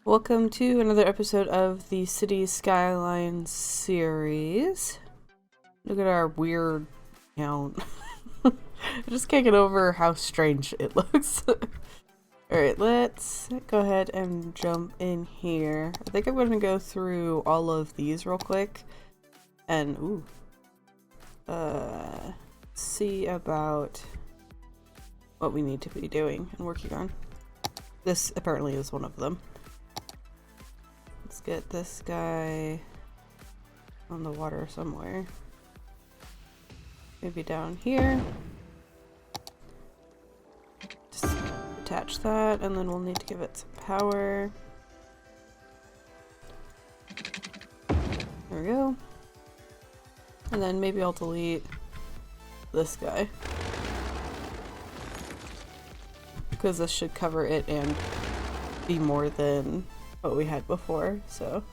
Welcome to another episode of the City Skylines series. Look at our weird count. I just can't get over how strange it looks. Alright, let's go ahead and jump in here. I think I'm going to go through all of these real quick and see about what we need to be doing and working on. This apparently is one of them. Let's get this guy on the water somewhere. Maybe down here. Just attach that, and then we'll need to give it some power. There we go. And then maybe I'll delete this guy, because this should cover it and be more than what we had before. So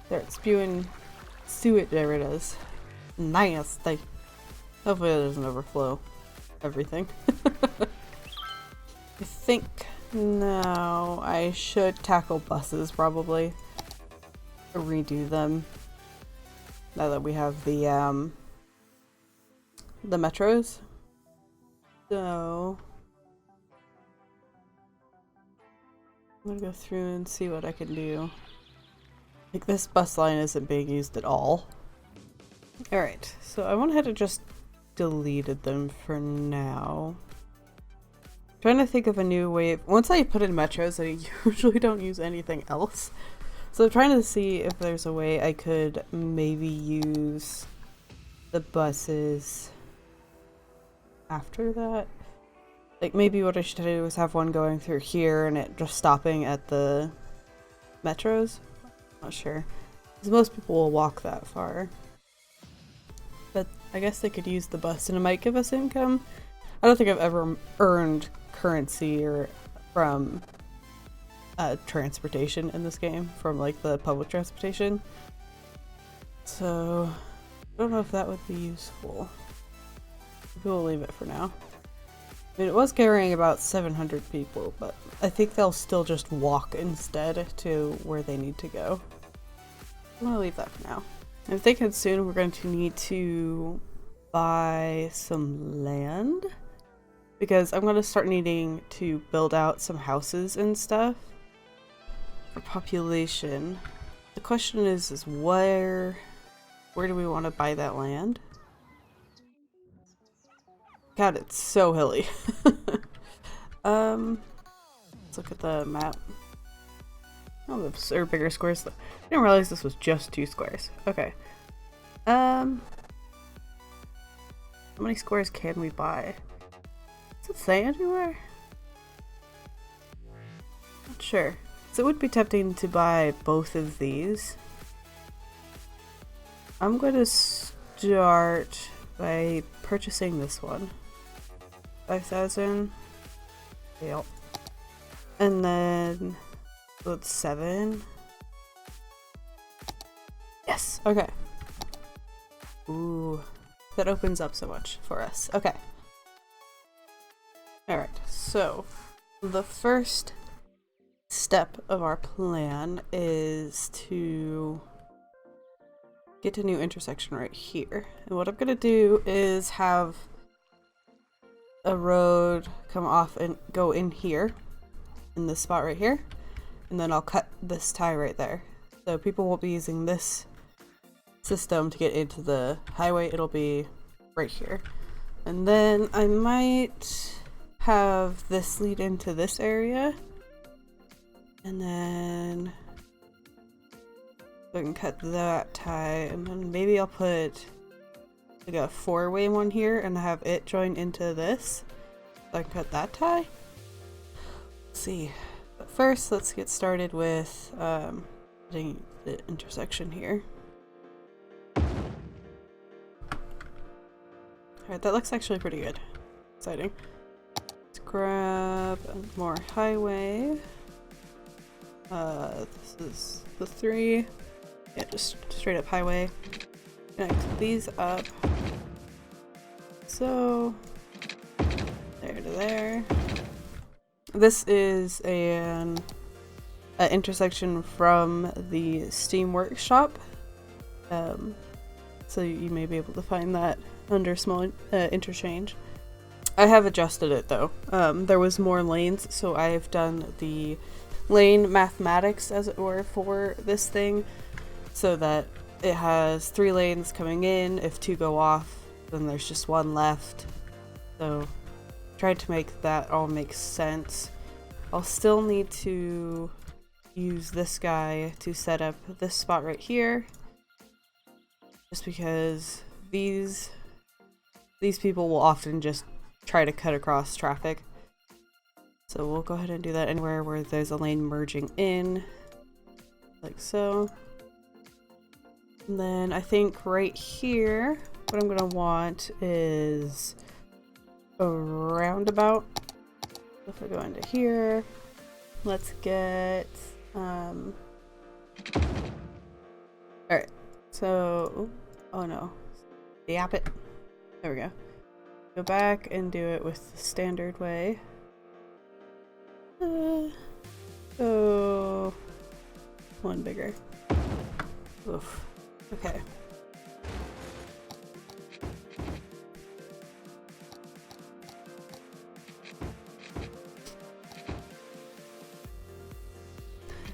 there, it's spewing sewage. There it is. Nice. Hopefully it doesn't overflow everything. I think now I should tackle buses, probably redo them now that we have the metros. So I'm gonna go through and see what I can do. Like, this bus line isn't being used at all. Alright, so I went ahead and just deleted them for now. I'm trying to think of a new way. Once I put in metros, I usually don't use anything else. So I'm trying to see if there's a way I could maybe use the buses after that. Like, maybe what I should do is have one going through here and it just stopping at the metros. Not sure, because most people will walk that far. But I guess they could use the bus and it might give us income. I don't think I've ever earned currency or from transportation in this game, from like the public transportation. So I don't know if that would be useful. We'll leave it for now. I mean, it was carrying about 700 people, but I think they'll still just walk instead to where they need to go. I'm gonna leave that for now. I'm thinking soon we're going to need to buy some land, because I'm gonna start needing to build out some houses and stuff for population. The question is where do we want to buy that land? God, it's so hilly. Let's look at the map. Oh, those are bigger squares. I didn't realize this was just 2 squares. Okay. How many squares can we buy? Does it say anywhere? Not sure. So it would be tempting to buy both of these. I'm going to start by purchasing this one. 5,000. Yep. And then so it's 7. Yes. Okay. Ooh, that opens up so much for us. Okay. All right. So the first step of our plan is to get a new intersection right here. And what I'm gonna do is have a road come off and go in here, in this spot right here, and then I'll cut this tie right there. So people won't be using this system to get into the highway, it'll be right here. And then I might have this lead into this area, and then I can cut that tie, and then maybe I'll put like a 4-way one here and have it join into this. So I can cut that tie. Let's see. But first, let's get started with getting the intersection here. Alright, that looks actually pretty good. Exciting. Let's grab more highway. This is the 3. Yeah, just straight up highway. Connect these up. So there to there. This is an intersection from the Steam Workshop. So you may be able to find that under small interchange. I have adjusted it though. There was more lanes, so I've done the lane mathematics, as it were, for this thing, so that it has 3 lanes coming in. If 2 go off, then there's just 1 left. So tried to make that all make sense. I'll still need to use this guy to set up this spot right here, just because these people will often just try to cut across traffic. So we'll go ahead and do that anywhere where there's a lane merging in, like so. And then I think right here, what I'm gonna want is a roundabout. If I go into here, let's get, alright, so, oh no, yap it. There we go. Go back and do it with the standard way. So, 1 bigger. Oof. Okay.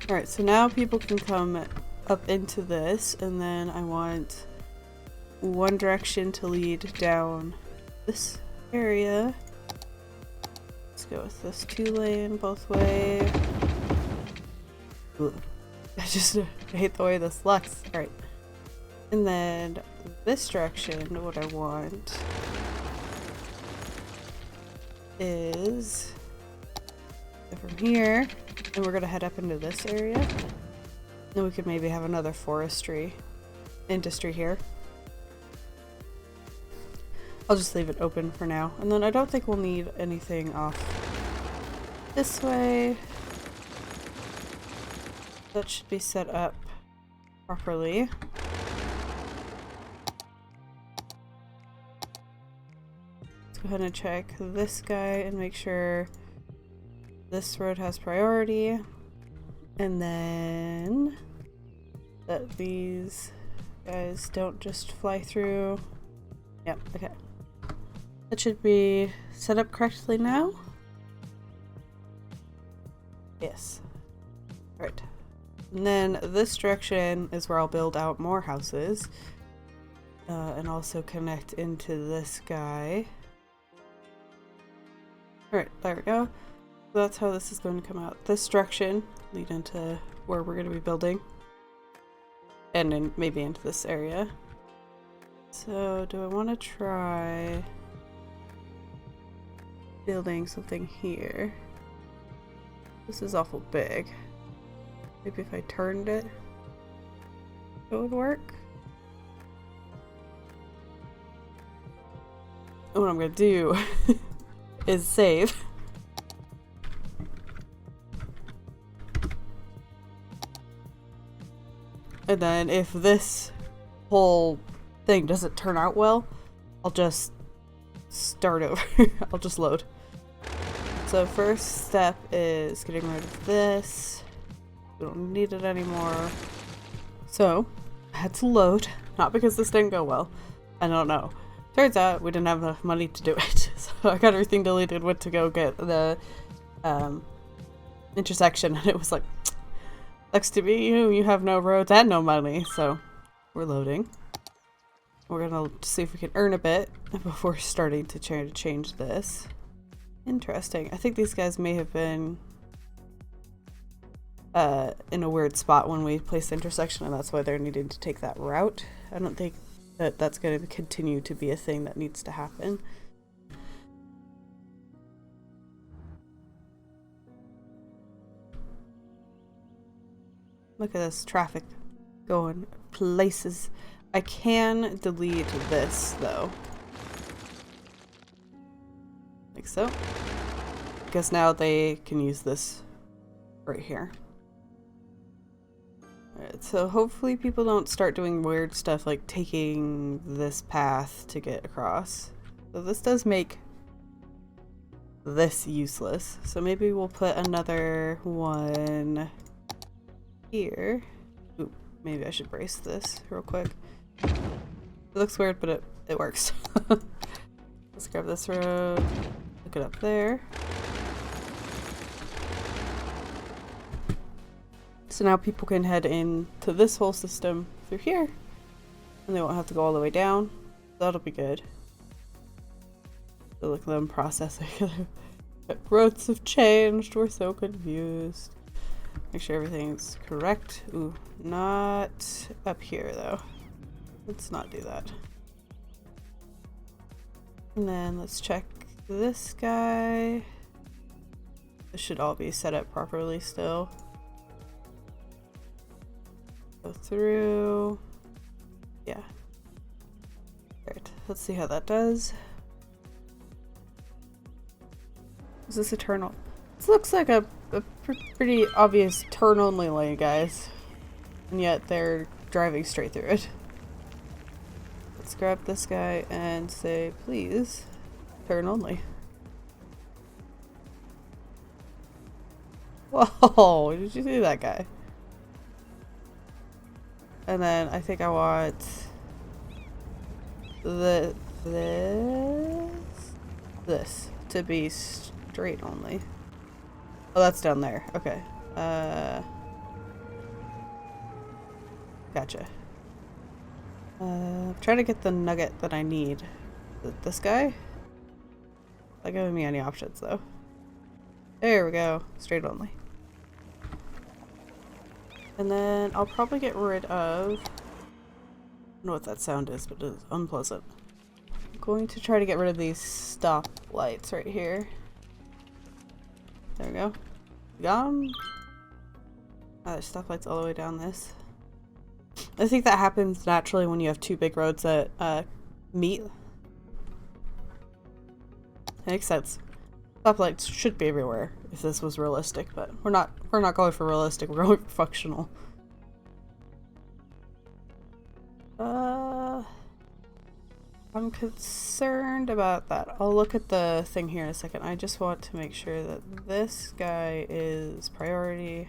Alright, so now people can come up into this, and then I want one direction to lead down this area. Let's go with this 2-lane both way. Ugh. I hate the way this looks. Alright. And then this direction, what I want is from here, and we're gonna head up into this area. Then we could maybe have another forestry industry here. I'll just leave it open for now. And then I don't think we'll need anything off this way. That should be set up properly. Let's go ahead and check this guy and make sure this road has priority. And then that these guys don't just fly through. Yep, okay. That should be set up correctly now. Yes. Alright. And then this direction is where I'll build out more houses. And also connect into this guy. Alright, there we go. So that's how this is going to come out. This direction lead into where we're going to be building. And then maybe into this area. So do I want to try building something here? This is awful big. Maybe if I turned it, it would work. And what I'm going to do is save. And then if this whole thing doesn't turn out well, I'll just start over. I'll just load. So first step is getting rid of this. We don't need it anymore. So I had to load, not because this didn't go well. I don't know. Turns out we didn't have enough money to do it. So I got everything deleted, went to go get the intersection, and it was like, sucks to be you, you have no roads and no money. So we're loading. We're gonna see if we can earn a bit before starting to try to change this. Interesting. I think these guys may have been in a weird spot when we placed the intersection, and that's why they're needing to take that route. I don't think that that's going to continue to be a thing that needs to happen. Look at this traffic going places. I can delete this though, like so, because now they can use this right here. Alright, so hopefully people don't start doing weird stuff like taking this path to get across. So this does make this useless. So maybe we'll put another one here. Ooh, maybe I should brace this real quick. It looks weird, but it works. Let's grab this road, hook it up there. So now people can head into this whole system through here, and they won't have to go all the way down. That'll be good. So look at them processing. Roads have changed, we're so confused. Make sure everything's correct. Ooh, not up here though. Let's not do that. And then let's check this guy. This should all be set up properly still. Go through. Yeah. Alright, let's see how that does. Is this a turn on? This looks like a pretty obvious turn only lane, guys. And yet they're driving straight through it. Let's grab this guy and say, please, turn only. Whoa, did you see that guy? And then I think I want this to be straight only. Oh, that's down there. Okay. Gotcha. I'm trying to get the nugget that I need. This guy? Not giving me any options though. There we go. Straight only. And then I'll probably get rid of... I don't know what that sound is, but it is unpleasant. I'm going to try to get rid of these stop lights right here. There we go. Gone. There's stoplights all the way down this. I think that happens naturally when you have two big roads that meet. Makes sense. Stoplights should be everywhere if this was realistic, but we're not going for realistic, we're going for functional. I'm concerned about that. I'll look at the thing here in a second. I just want to make sure that this guy is priority.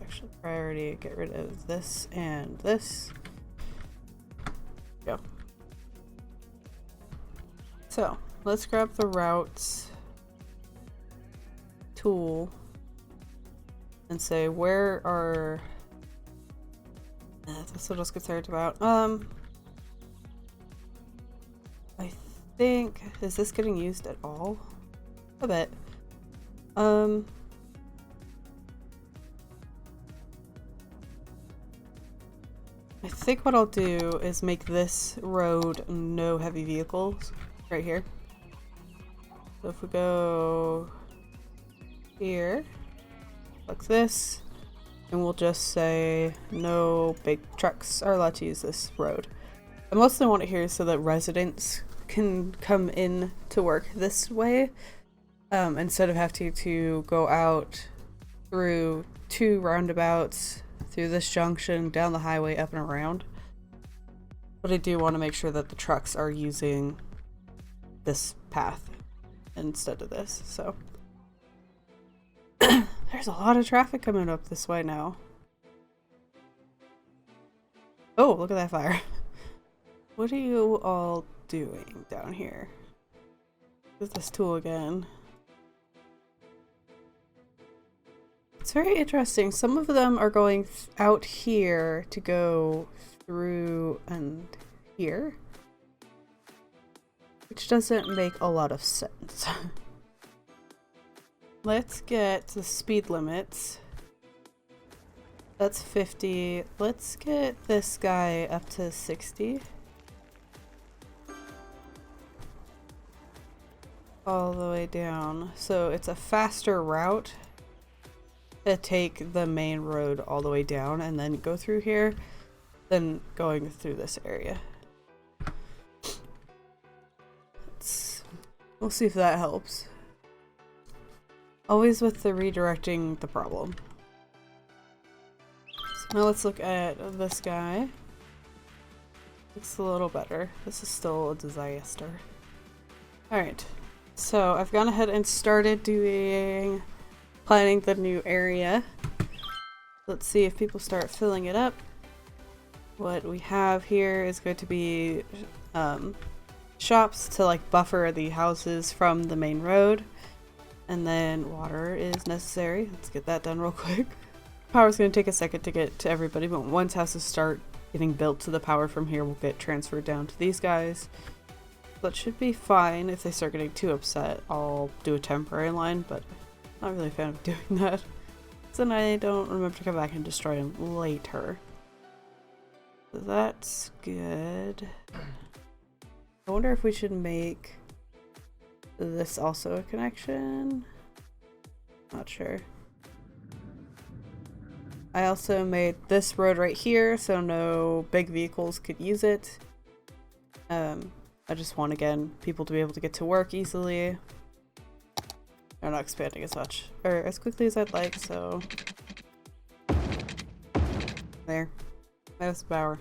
Actually, priority, get rid of this and this. Go. So, let's grab the routes tool and say, where are... that's what I was concerned about. I think, is this getting used at all? A bit. I think what I'll do is make this road no heavy vehicles right here. So if we go here, like this, and we'll just say no big trucks are allowed to use this road. I mostly want it here so that residents can come in to work this way, instead of having to go out through two roundabouts, through this junction, down the highway, up and around. But I do want to make sure that the trucks are using this path instead of this, so. There's a lot of traffic coming up this way now. Oh, look at that fire. What are you all doing down here? Use this tool again. It's very interesting. Some of them are going out here to go through and here, which doesn't make a lot of sense. Let's get the speed limits. That's 50. Let's get this guy up to 60. All the way down. So it's a faster route to take the main road all the way down and then go through here than going through this area. We'll see if that helps. Always with the redirecting the problem. So now let's look at this guy. Looks a little better. This is still a disaster. Alright, so I've gone ahead and started planning the new area. Let's see if people start filling it up. What we have here is going to be shops to like buffer the houses from the main road. And then water is necessary. Let's get that done real quick. Power's going to take a second to get to everybody, but once houses start getting built to the power from here, will get transferred down to these guys. That should be fine. If they start getting too upset, I'll do a temporary line, but I'm not really a fan of doing that. So then I don't remember to come back and destroy them later. So that's good. I wonder if we should make this also a connection. Not sure. I also made this road right here so no big vehicles could use it. I just want, again, people to be able to get to work easily. They're not expanding as much, or as quickly as I'd like, so... There. There's the power.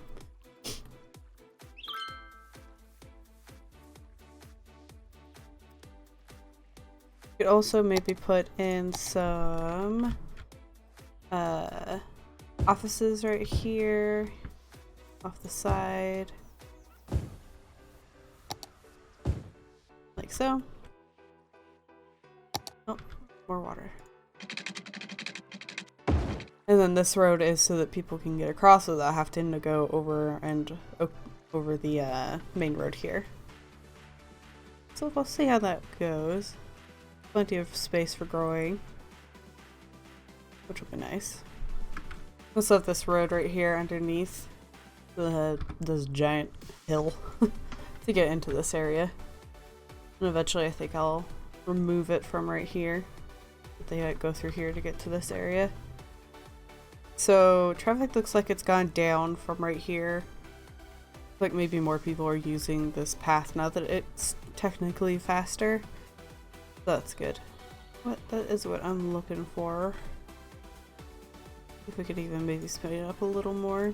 Could also maybe put in some offices right here off the side, like so. Oh, more water. And then this road is so that people can get across without having to go over and over the main road here. So we'll see how that goes. Plenty of space for growing, which will be nice. We'll set this road right here underneath this giant hill to get into this area. And eventually I think I'll remove it from right here. They go through here to get to this area. So traffic looks like it's gone down from right here. Like maybe more people are using this path now that it's technically faster. That's good. That is what I'm looking for. If we could even maybe speed it up a little more.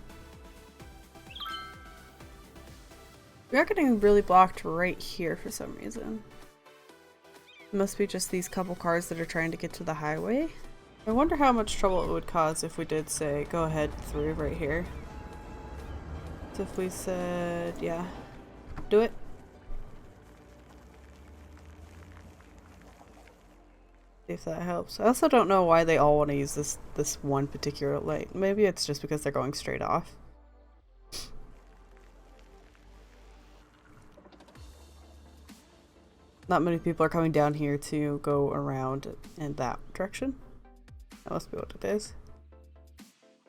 We are getting really blocked right here for some reason. It must be just these couple cars that are trying to get to the highway. I wonder how much trouble it would cause if we did say go ahead through right here. So if we said, yeah, do it. See if that helps. I also don't know why they all want to use this one particular light. Maybe it's just because they're going straight off. Not many people are coming down here to go around in that direction. That must be what it is.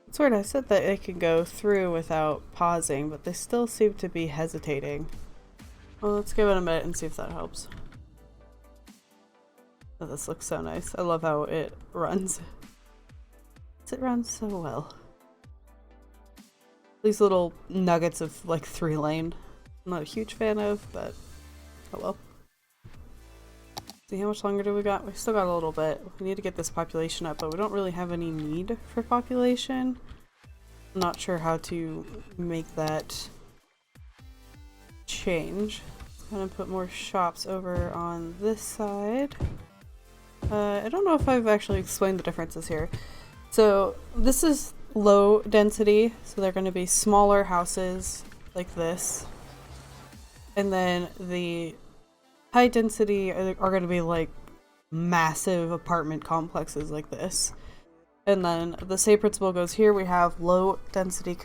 It's weird, I said that it can go through without pausing, but they still seem to be hesitating. Well, let's give it a minute and see if that helps. Oh, this looks so nice. I love how it runs. It runs so well. These little nuggets of like 3-lane. I'm not a huge fan of, but oh well. See, how much longer do we got? We still got a little bit. We need to get this population up, but we don't really have any need for population. I'm not sure how to make that change. I'm gonna put more shops over on this side. I don't know if I've actually explained the differences here. So this is low density, so they're going to be smaller houses like this. And then the high density are going to be like massive apartment complexes like this. And then the same principle goes here. We have low density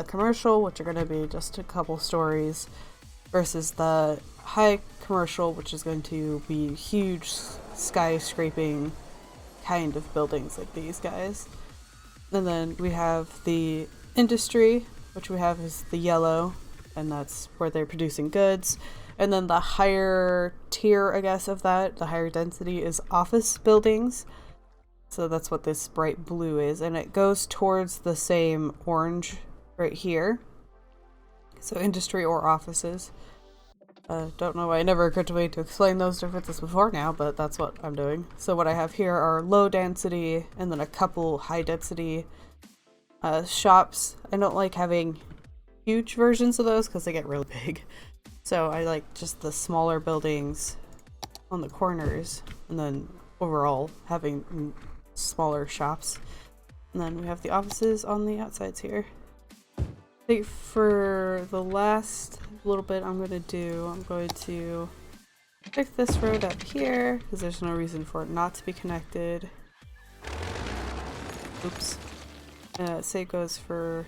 commercial, which are going to be just a couple stories, versus the high commercial, which is going to be huge skyscraping kind of buildings like these guys. And then we have the industry, which we have is the yellow, and that's where they're producing goods. And then the higher tier, I guess, of that, the higher density, is office buildings. So that's what this bright blue is, and it goes towards the same orange right here. So industry or offices. Don't know why it never occurred to me to explain those differences before now, but that's what I'm doing. So what I have here are low density and then a couple high density shops. I don't like having huge versions of those because they get really big. So I like just the smaller buildings on the corners and then overall having smaller shops. And then we have the offices on the outsides here. I think for the last little bit I'm going to pick this road up here because there's no reason for it not to be connected. Oops. Say it goes for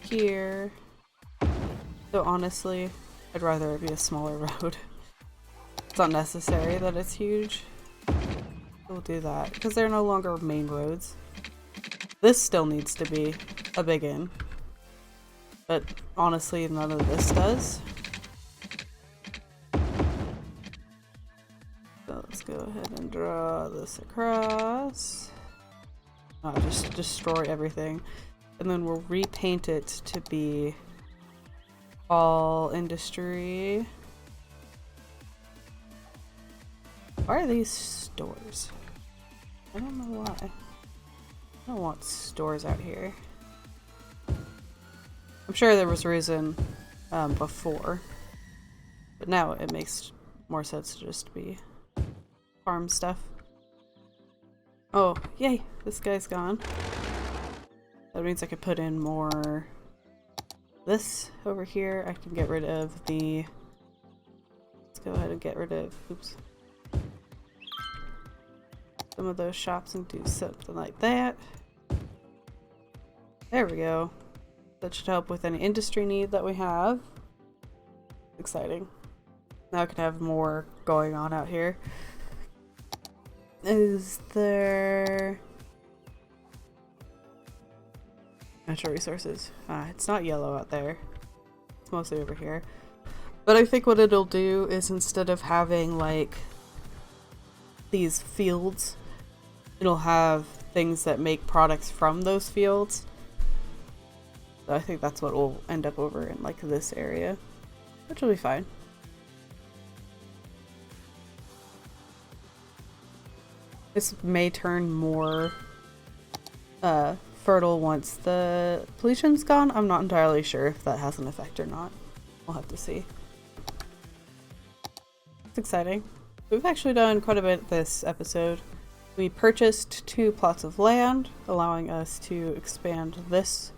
here. So honestly, I'd rather it be a smaller road. It's not necessary that it's huge. We'll do that because they're no longer main roads. This still needs to be a big inn, but honestly none of this does. So let's go ahead and draw this across. Just destroy everything, and then we'll repaint it to be all industry. Why are these stores? I don't know why. I don't want stores out here. I'm sure there was a reason before, but now it makes more sense to just be farm stuff. Oh, yay! This guy's gone. That means I could put in more this over here. I can get rid of the... Let's go ahead and get rid of... Oops. Some of those shops and do something like that. There we go. That should help with any industry need that we have. Exciting. Now I can have more going on out here. Is there... Natural resources. It's not yellow out there. It's mostly over here. But I think what it'll do is instead of having like these fields, it'll have things that make products from those fields. So I think that's what will end up over in like this area, which will be fine. This may turn more fertile once the pollution's gone. I'm not entirely sure if that has an effect or not. We'll have to see. It's exciting. We've actually done quite a bit this episode. We purchased 2 plots of land, allowing us to expand this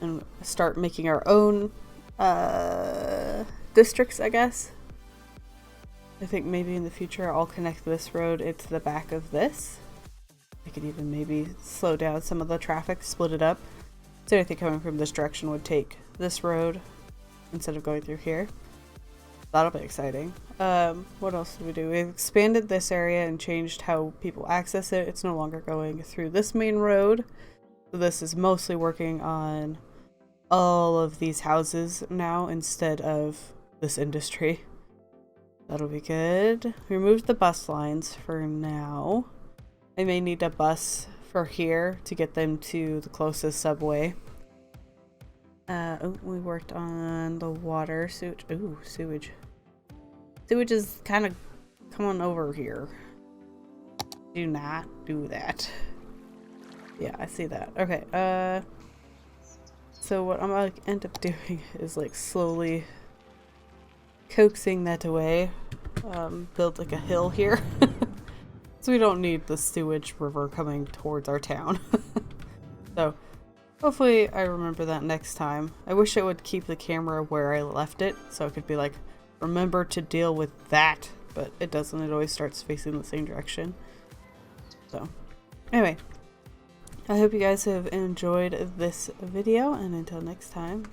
and start making our own districts, I guess. I think maybe in the future I'll connect this road into the back of this. I could even maybe slow down some of the traffic, split it up. So anything coming from this direction would take this road instead of going through here. That'll be exciting. What else did we do? We've expanded this area and changed how people access it. It's no longer going through this main road. So this is mostly working on all of these houses now instead of this industry. That'll be good. We removed the bus lines for now. I may need a bus for here to get them to the closest subway. We worked on the water, sewage. Ooh, sewage. Sewage is kind of coming over here. Do not do that. Yeah, I see that. Okay, so what I'm gonna end up doing is like slowly coaxing that away. Build like a hill here. So we don't need the sewage river coming towards our town. So hopefully I remember that next time. I wish it would keep the camera where I left it so it could be like, remember to deal with that, but it doesn't. It always starts facing the same direction. So anyway, I hope you guys have enjoyed this video, and until next time,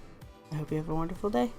I hope you have a wonderful day.